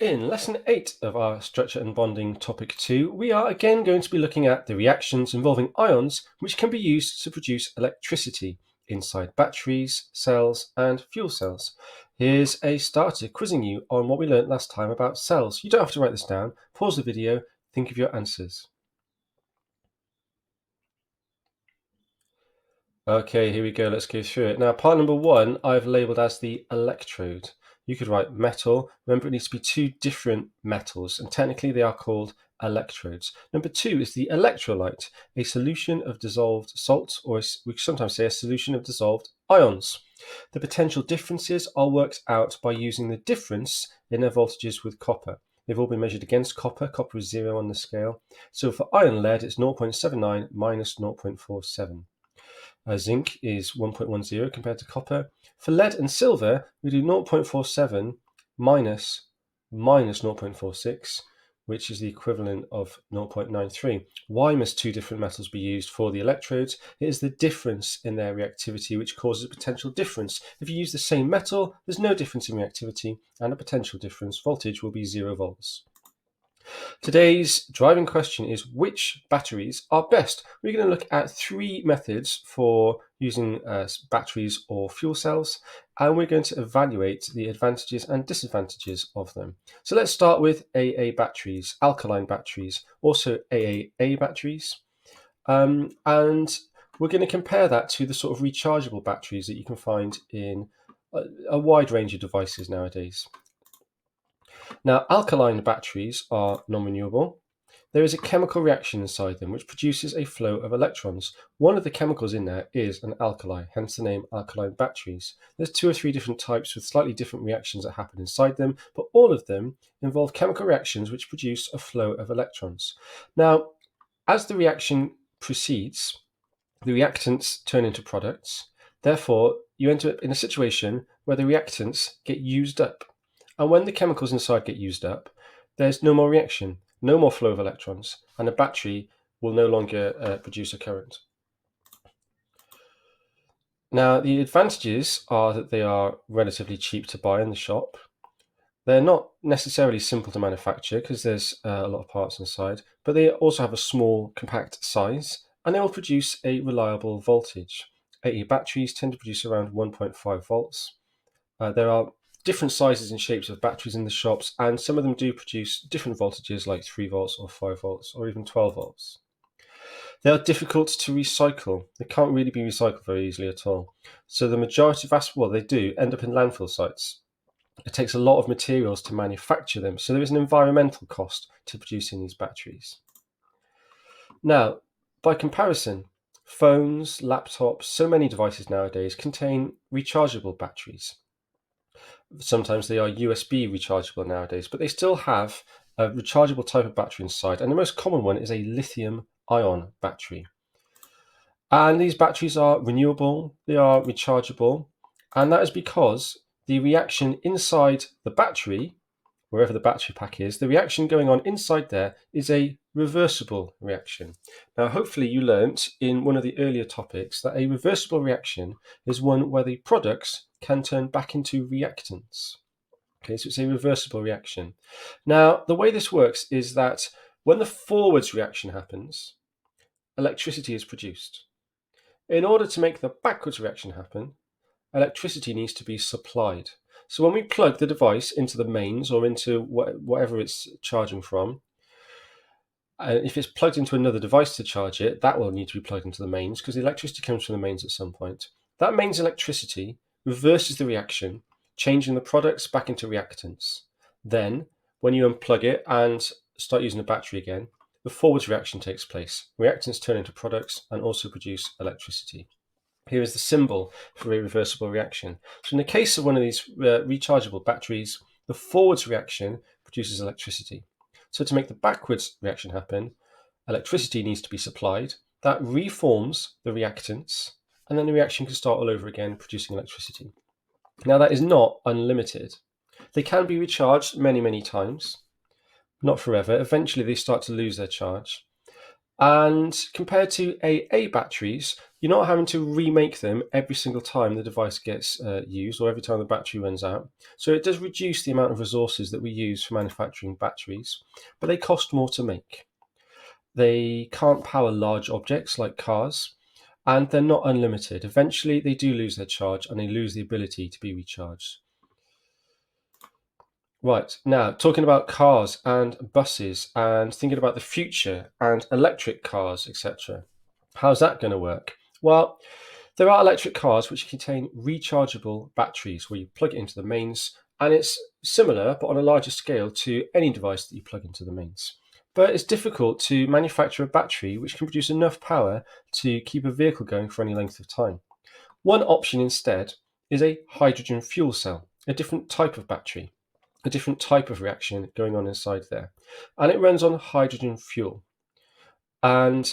In lesson 8 of our structure and bonding topic 2, we are again going to be looking at the reactions involving ions which can be used to produce electricity inside batteries, cells and fuel cells. Here's a starter quizzing you on what we learnt last time about cells. You don't have to write this down. Pause the video, think of your answers. Okay, here we go. Let's go through it. Now, part number 1, I've labelled as the electrode. You could write metal. Remember, it needs to be two different metals, and technically they are called electrodes. Number 2 is the electrolyte, a solution of dissolved salt, or we sometimes say a solution of dissolved ions. The potential differences are worked out by using the difference in their voltages with copper. They've all been measured against copper. Copper is 0 on the scale. So for iron lead, it's 0.79 minus 0.47. Zinc is 1.10 compared to copper. For lead and silver, we do 0.47 minus 0.46, which is the equivalent of 0.93. Why must two different metals be used for the electrodes? It is the difference in their reactivity which causes a potential difference. If you use the same metal, there's no difference in reactivity, and a potential difference voltage will be 0 volts. Today's driving question is which batteries are best? We're going to look at 3 methods for using batteries or fuel cells, and we're going to evaluate the advantages and disadvantages of them. So let's start with AA batteries, alkaline batteries, also AAA batteries, and we're going to compare that to the sort of rechargeable batteries that you can find in a wide range of devices nowadays. Now, alkaline batteries are non-renewable. There is a chemical reaction inside them which produces a flow of electrons. One of the chemicals in there is an alkali, hence the name alkaline batteries. There's 2 or 3 different types with slightly different reactions that happen inside them, but all of them involve chemical reactions which produce a flow of electrons. Now, as the reaction proceeds, the reactants turn into products. Therefore, you end up in a situation where the reactants get used up. And when the chemicals inside get used up, there's no more reaction, no more flow of electrons, and a battery will no longer produce a current. Now, the advantages are that they are relatively cheap to buy in the shop. They're not necessarily simple to manufacture because there's a lot of parts inside, but they also have a small, compact size, and they will produce a reliable voltage. AA batteries tend to produce around 1.5 volts. There are different sizes and shapes of batteries in the shops, and some of them do produce different voltages like 3 volts or 5 volts or even 12 volts. They are difficult to recycle. They can't really be recycled very easily at all. So the majority of they do end up in landfill sites. It takes a lot of materials to manufacture them, so there is an environmental cost to producing these batteries. Now, by comparison, phones, laptops, so many devices nowadays contain rechargeable batteries. Sometimes they are USB rechargeable nowadays, but they still have a rechargeable type of battery inside, and the most common one is a lithium-ion battery. And these batteries are renewable, they are rechargeable, and that is because the reaction inside the battery, wherever the battery pack is, the reaction going on inside there is a reversible reaction. Now, hopefully you learnt in one of the earlier topics that a reversible reaction is one where the products can turn back into reactants. Okay, so it's a reversible reaction. Now, the way this works is that when the forwards reaction happens, electricity is produced. In order to make the backwards reaction happen, electricity needs to be supplied. So when we plug the device into the mains or into whatever it's charging from, if it's plugged into another device to charge it, that will need to be plugged into the mains because the electricity comes from the mains at some point. That mains electricity reverses the reaction, changing the products back into reactants. Then, when you unplug it and start using the battery again, the forwards reaction takes place. Reactants turn into products and also produce electricity. Here is the symbol for a reversible reaction. So in the case of one of these rechargeable batteries, the forwards reaction produces electricity. So to make the backwards reaction happen, electricity needs to be supplied. That reforms the reactants, and then the reaction can start all over again, producing electricity. Now that is not unlimited. They can be recharged many, many times, not forever. Eventually they start to lose their charge. And compared to AA batteries, You're not having to remake them every single time the device gets used or every time the battery runs out. So it does reduce the amount of resources that we use for manufacturing batteries, but they cost more to make. They can't power large objects like cars, and they're not unlimited. Eventually, they do lose their charge and they lose the ability to be recharged. Right, now talking about cars and buses and thinking about the future and electric cars, etc. How's that going to work? Well, there are electric cars which contain rechargeable batteries where you plug it into the mains, and it's similar but on a larger scale to any device that you plug into the mains. But it's difficult to manufacture a battery which can produce enough power to keep a vehicle going for any length of time. One option instead is a hydrogen fuel cell, a different type of battery, a different type of reaction going on inside there. And it runs on hydrogen fuel. And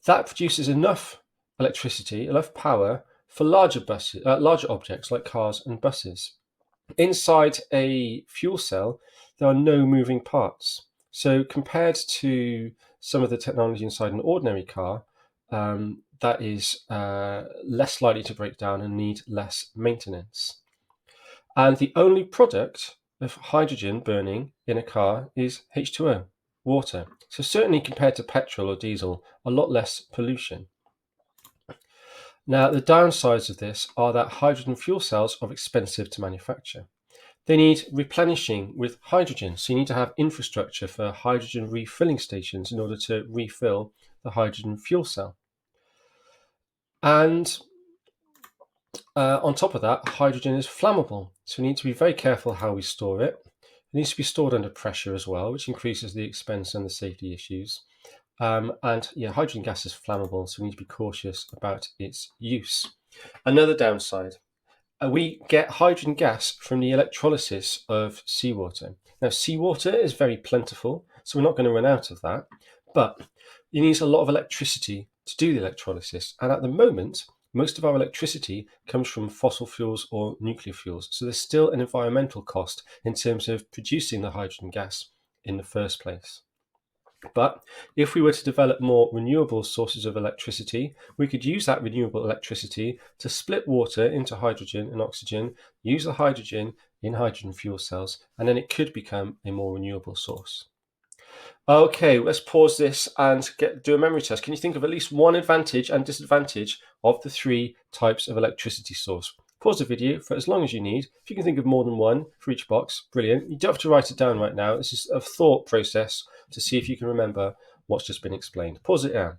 that produces enough electricity, enough power for larger objects like cars and buses. Inside a fuel cell, there are no moving parts. So compared to some of the technology inside an ordinary car, that is less likely to break down and need less maintenance. And the only product of hydrogen burning in a car is H2O, water. So certainly compared to petrol or diesel, a lot less pollution. Now, the downsides of this are that hydrogen fuel cells are expensive to manufacture. They need replenishing with hydrogen, so you need to have infrastructure for hydrogen refilling stations in order to refill the hydrogen fuel cell. And on top of that, hydrogen is flammable, so we need to be very careful how we store it. It needs to be stored under pressure as well, which increases the expense and the safety issues. Hydrogen gas is flammable, so we need to be cautious about its use. Another downside, we get hydrogen gas from the electrolysis of seawater. Now, seawater is very plentiful, so we're not going to run out of that, but it needs a lot of electricity to do the electrolysis. And at the moment, most of our electricity comes from fossil fuels or nuclear fuels. So there's still an environmental cost in terms of producing the hydrogen gas in the first place. But if we were to develop more renewable sources of electricity, we could use that renewable electricity to split water into hydrogen and oxygen, use the hydrogen in hydrogen fuel cells, and then it could become a more renewable source. Okay, let's pause this and do a memory test. Can you think of at least one advantage and disadvantage of the three types of electricity source? Pause the video for as long as you need. If you can think of more than one for each box, brilliant. You don't have to write it down right now. This is a thought process to see if you can remember what's just been explained. Pause it down.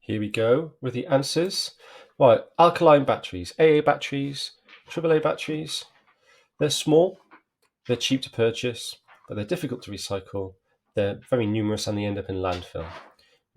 Here we go with the answers. Right, alkaline batteries, AA batteries, AAA batteries. They're small, they're cheap to purchase, but they're difficult to recycle. They're very numerous and they end up in landfill.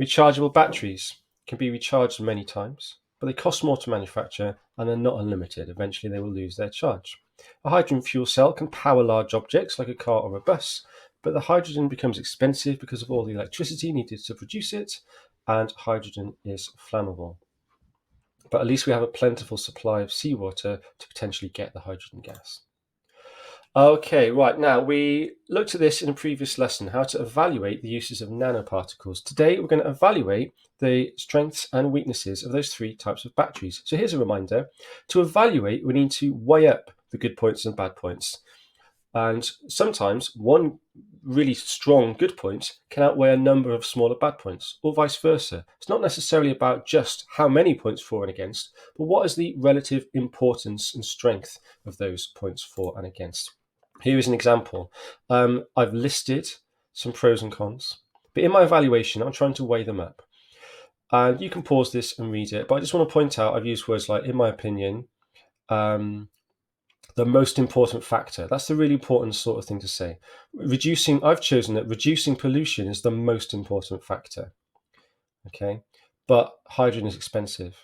Rechargeable batteries can be recharged many times, but they cost more to manufacture and they're not unlimited. Eventually they will lose their charge. A hydrogen fuel cell can power large objects like a car or a bus, but the hydrogen becomes expensive because of all the electricity needed to produce it, and hydrogen is flammable. But at least we have a plentiful supply of seawater to potentially get the hydrogen gas. Okay, right, now we looked at this in a previous lesson, how to evaluate the uses of nanoparticles. Today we're going to evaluate the strengths and weaknesses of those three types of batteries. So here's a reminder. To evaluate, we need to weigh up the good points and bad points. And sometimes one really strong good point can outweigh a number of smaller bad points, or vice versa. It's not necessarily about just how many points for and against, but what is the relative importance and strength of those points for and against. Here is an example. I've listed some pros and cons, but in my evaluation, I'm trying to weigh them up. And you can pause this and read it, but I just want to point out I've used words like, in my opinion, the most important factor. That's the really important sort of thing to say. I've chosen that reducing pollution is the most important factor. Okay, but hydrogen is expensive.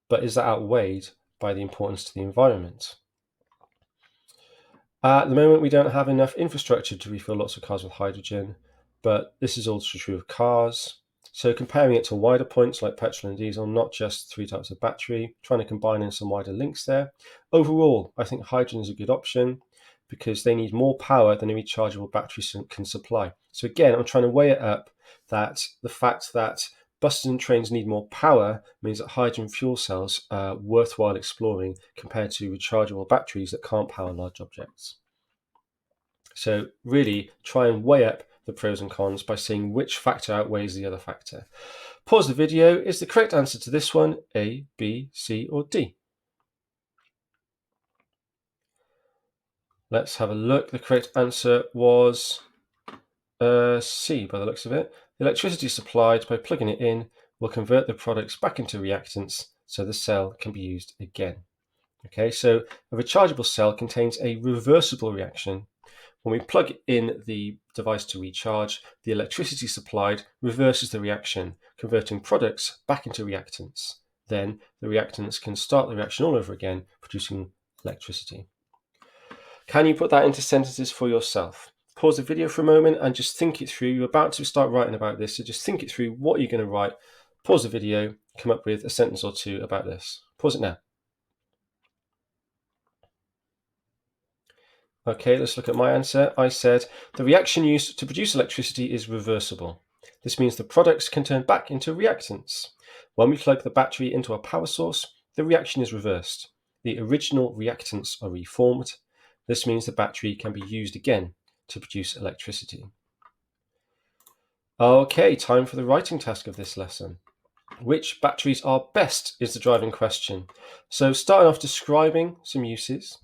But is that outweighed by the importance to the environment? At the moment, we don't have enough infrastructure to refill lots of cars with hydrogen, but this is also true of cars. So comparing it to wider points like petrol and diesel, not just three types of battery, trying to combine in some wider links there. Overall, I think hydrogen is a good option, because they need more power than a rechargeable battery can supply. So again, I'm trying to weigh it up that the fact that buses and trains need more power means that hydrogen fuel cells are worthwhile exploring compared to rechargeable batteries that can't power large objects. So really try and weigh up the pros and cons by seeing which factor outweighs the other factor. Pause the video. Is the correct answer to this one A, B, C, or D? Let's have a look. The correct answer was C by the looks of it. The electricity supplied by plugging it in will convert the products back into reactants so the cell can be used again. Okay, so a rechargeable cell contains a reversible reaction. When we plug in the device to recharge, the electricity supplied reverses the reaction, converting products back into reactants. Then the reactants can start the reaction all over again, producing electricity. Can you put that into sentences for yourself? Pause the video for a moment and just think it through. You're about to start writing about this, so just think it through what you're going to write. Pause the video, come up with a sentence or two about this. Pause it now. Okay, let's look at my answer. I said the reaction used to produce electricity is reversible. This means the products can turn back into reactants. When we plug the battery into a power source, the reaction is reversed. The original reactants are reformed. This means the battery can be used again to produce electricity. Okay, time for the writing task of this lesson. Which batteries are best is the driving question. So starting off describing some uses,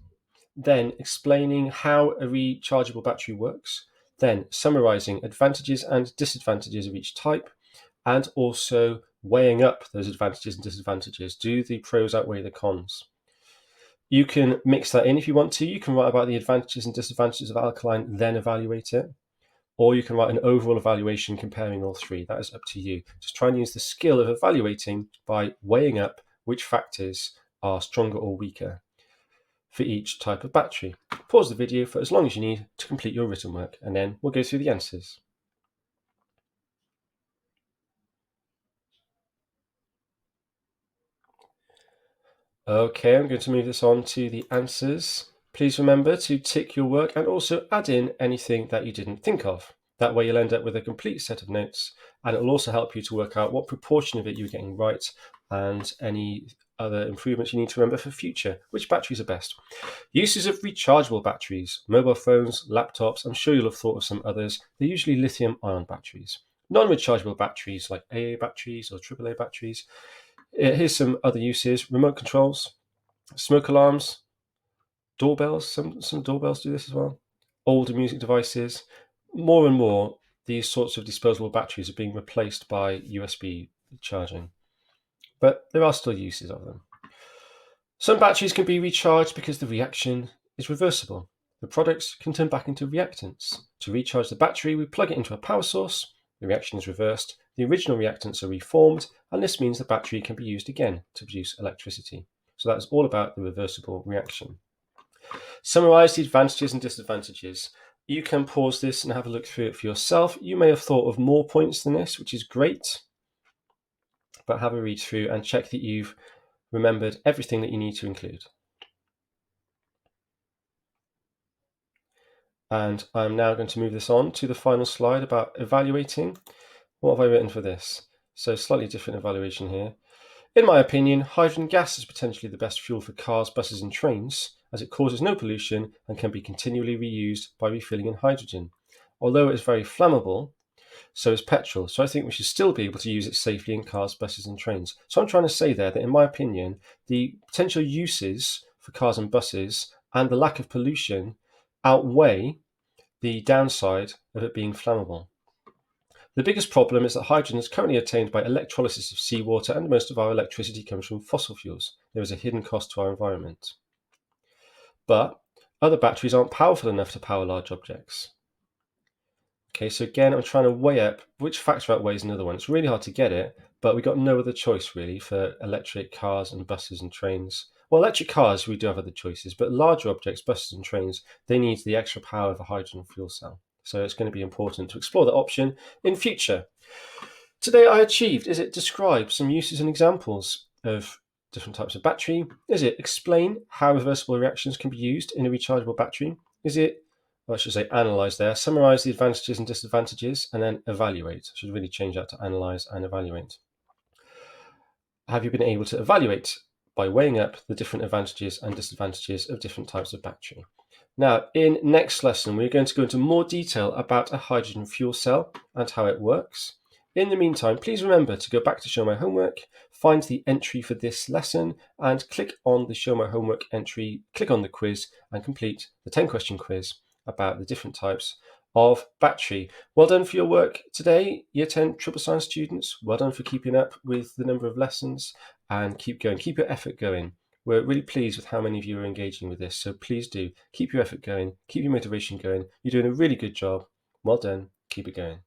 then explaining how a rechargeable battery works, then summarizing advantages and disadvantages of each type, and also weighing up those advantages and disadvantages. Do the pros outweigh the cons? You can mix that in if you want to. You can write about the advantages and disadvantages of alkaline, then evaluate it. Or you can write an overall evaluation comparing all three. That is up to you. Just try and use the skill of evaluating by weighing up which factors are stronger or weaker for each type of battery. Pause the video for as long as you need to complete your written work, and then we'll go through the answers. Okay, I'm going to move this on to the answers. Please remember to tick your work and also add in anything that you didn't think of. That way you'll end up with a complete set of notes, and it will also help you to work out what proportion of it you're getting right and any other improvements you need to remember for future. Which batteries are best? Uses of rechargeable batteries, mobile phones, laptops. I'm sure you'll have thought of some others. They're usually lithium-ion batteries. Non-rechargeable batteries like AA batteries or AAA batteries. Here's some other uses: remote controls, smoke alarms, doorbells. Some doorbells do this as well. Older music devices. More and more, these sorts of disposable batteries are being replaced by USB charging, but there are still uses of them. Some batteries can be recharged because the reaction is reversible. The products can turn back into reactants. To recharge the battery, we plug it into a power source. The reaction is reversed. The original reactants are reformed, and this means the battery can be used again to produce electricity. So that's all about the reversible reaction. Summarize the advantages and disadvantages. You can pause this and have a look through it for yourself. You may have thought of more points than this, which is great, but have a read through and check that you've remembered everything that you need to include. And I'm now going to move this on to the final slide about evaluating. What have I written for this? So slightly different evaluation here. In my opinion, hydrogen gas is potentially the best fuel for cars, buses and trains, as it causes no pollution and can be continually reused by refilling in hydrogen. Although it is very flammable, so is petrol. So I think we should still be able to use it safely in cars, buses and trains. So I'm trying to say there that in my opinion, the potential uses for cars and buses and the lack of pollution outweigh the downside of it being flammable. The biggest problem is that hydrogen is currently obtained by electrolysis of seawater, and most of our electricity comes from fossil fuels. There is a hidden cost to our environment. But other batteries aren't powerful enough to power large objects. Okay, so again, I'm trying to weigh up which factor outweighs another one. It's really hard to get it, but we've got no other choice really for electric cars and buses and trains. Well, electric cars, we do have other choices, but larger objects, buses and trains, they need the extra power of a hydrogen fuel cell. So it's going to be important to explore that option in future. Today I achieved, is it describe some uses and examples of different types of battery? Is it explain how reversible reactions can be used in a rechargeable battery? Is it, or I should say analyze there, summarize the advantages and disadvantages, and then evaluate. I should really change that to analyze and evaluate. Have you been able to evaluate by weighing up the different advantages and disadvantages of different types of battery? Now, in next lesson, we're going to go into more detail about a hydrogen fuel cell and how it works. In the meantime, please remember to go back to Show My Homework, find the entry for this lesson, and click on the Show My Homework entry, click on the quiz, and complete the 10-question quiz about the different types of battery. Well done for your work today, Year 10 Triple Science students. Well done for keeping up with the number of lessons, and keep going, keep your effort going. We're really pleased with how many of you are engaging with this, so please do keep your effort going, keep your motivation going. You're doing a really good job. Well done, keep it going.